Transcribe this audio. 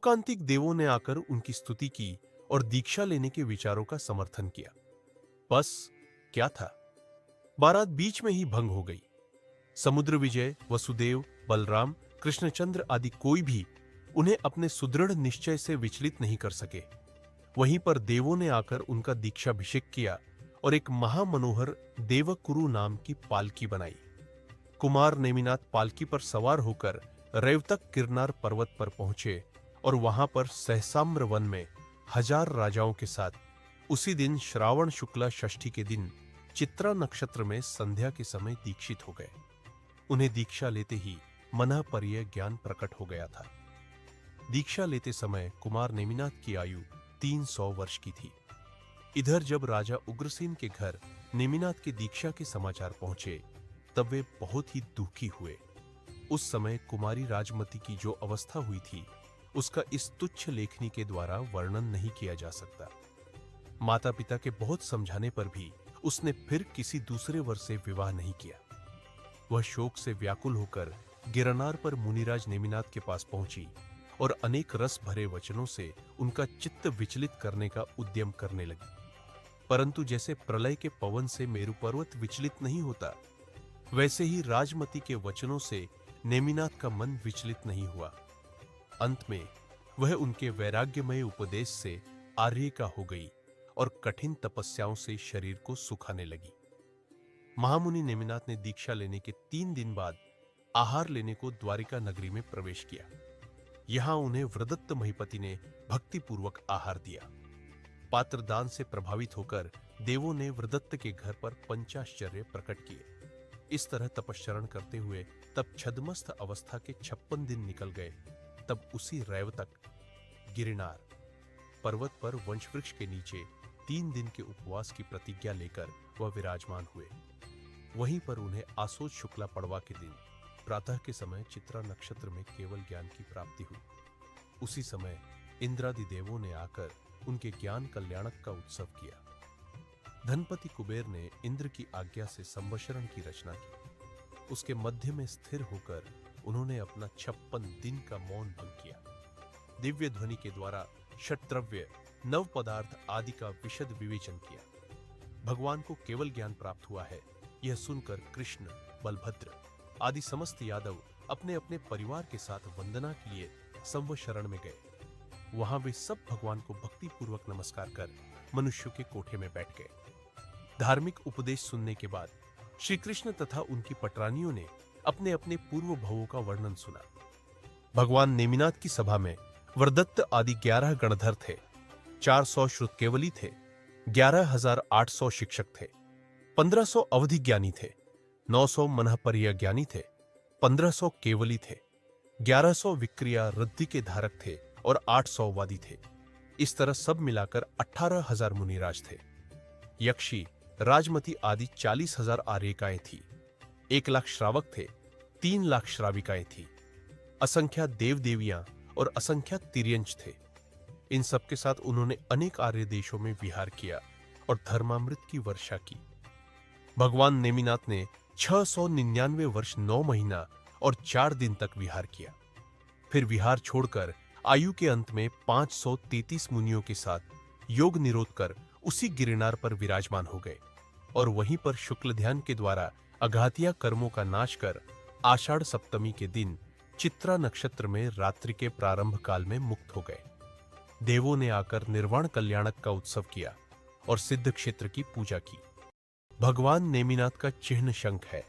लोकांतिक देवों ने आकर उनकी स्तुति की और दीक्षा लेने के विचारों का समर्थन किया। बस क्या था, बारात बीच में ही भंग हो गई। समुद्र विजय, वसुदेव, बलराम, कृष्णचंद्र आदि कोई भी उन्हें अपने सुदृढ़ निश्चय से विचलित नहीं कर सके। वहीं पर देवों ने आकर उनका दीक्षाभिषेक किया और एक महामनोहर देवकुरु नाम की पालकी बनाई। कुमार नेमिनाथ पालकी पर सवार होकर रेवतक गिरनार पर्वत पर पहुंचे और वहां पर सहसाम्र वन में 1000 राजाओं के साथ उसी दिन श्रावण शुक्ला षष्ठी के दिन चित्रा नक्षत्र में संध्या के समय दीक्षित हो गए। उन्हें दीक्षा लेते ही मनःपर्य ज्ञान प्रकट हो गया था। दीक्षा लेते समय कुमार नेमिनाथ की आयु 300 वर्ष की थी। इधर जब राजा उग्रसेन के घर नेमिनाथ के दीक्षा के समाचार पहुंचे तब वे बहुत ही दुखी हुए। उस समय कुमारी राजमती की जो अवस्था हुई थी उसका इस तुच्छ लेखनी के द्वारा वर्णन नहीं किया जा सकता। माता पिता के बहुत समझाने पर भी उसने फिर किसी दूसरे वर से विवाह नहीं किया। वह शोक से व्याकुल होकर गिरनार पर मुनिराज नेमिनाथ के पास पहुंची और अनेक रस भरे वचनों से उनका चित्त विचलित करने का उद्यम करने लगी। परंतु जैसे प्रलय के पवन से मेरु पर्वत विचलित नहीं होता, वैसे ही राजमती के वचनों से नेमिनाथ का मन विचलित नहीं हुआ। अंत में वह उनके वैराग्यमय उपदेश से आर्य का हो गई और कठिन तपस्याओं से शरीर को सुखाने लगी। महामुनि नेमिनाथ ने दीक्षा लेने के 3 दिन बाद आहार लेने को द्वारिका नगरी में प्रवेश किया। यहां उन्हें वृदत्त महीपति ने भक्तिपूर्वक आहार दिया। पात्रदान से प्रभावित होकर देवों ने वृदत्त के घर पर पंचाश्चर्य प्रकट किए। इस तरह तपश्चरण करते हुए तब छद्मस्थ अवस्था के 56 दिन निकल गए। तब उसी रेवतक गिरनार पर्वत पर वंशवृक्ष के नीचे 3 दिन के उपवास की प्रतिज्ञा लेकर वह विराजमान हुए। वहीं पर उन्हें आसोज शुक्ला पड़वा के दिन प्रातः के समय चित्रा नक्षत्र में केवल ज्ञान की प्राप्ति हुई। उसी समय इंद्रादि देवों ने आकर उनके ज्ञान कल्याणक का उत्सव किया। धनपति कुबेर ने इंद्र की आज्ञा से संवत्सरण की रचना की। उसके मध्य में स्थिर होकर उन्होंने अपना 56 दिन का मौन भंग किया। दिव्य ध्वनि के द्वारा षट्द्रव्य, नव पदार्थ आदि का विशद विवेचन किया। भगवान को केवल ज्ञान प्राप्त हुआ है, यह सुनकर कृष्ण, बलभद्र आदि समस्त यादव अपने अपने परिवार के साथ वंदना के लिए संवत्सरण में गए। वहां वे सब भगवान को भक्ति पूर्वक नमस्कार कर मनुष्यों के कोठे में बैठ गए। धार्मिक उपदेश सुनने के बाद श्री कृष्ण तथा उनकी पटरानियों ने अपने अपने पूर्व भवों का वर्णन सुना। भगवान नेमिनाथ की सभा में वरदत्त आदि 11 गणधर थे, 400 श्रुतकेवली थे, 11,800 शिक्षक थे, 1500 अवधि ज्ञानी थे, 900 मनःपर्य ज्ञानी थे, 1500 केवली थे, 1100 विक्रिया रद्धि के धारक थे और 800 वादी थे। इस तरह सब मिलाकर 18,000 मुनिराज थे। यक्षी, राजमती आदि 40,000 आर्यिकाएं थी, 1 लाख श्रावक थे, 3 लाख श्राविकाएं थी, असंख्या देव देवियां और असंख्या तिर्यंच थे। इन सब के साथ उन्होंने अनेक आर्य देशों में विहार किया और धर्मामृत की वर्षा की। भगवान नेमिनाथ ने 699 वर्ष 9 महीना और 4 दिन तक विहार किया। फिर विहार छोड़कर आयु के अंत में 533 मुनियों के साथ योग निरोध कर उसी गिरनार पर विराजमान हो गए और वहीं पर शुक्ल ध्यान के द्वारा अघातिया कर्मों का नाश कर आषाढ़ सप्तमी के दिन चित्रा नक्षत्र में रात्रि के प्रारंभ काल में मुक्त हो गए। देवों ने आकर निर्वाण कल्याणक का उत्सव किया और सिद्ध क्षेत्र की पूजा की। भगवान नेमिनाथ का चिन्ह शंख है।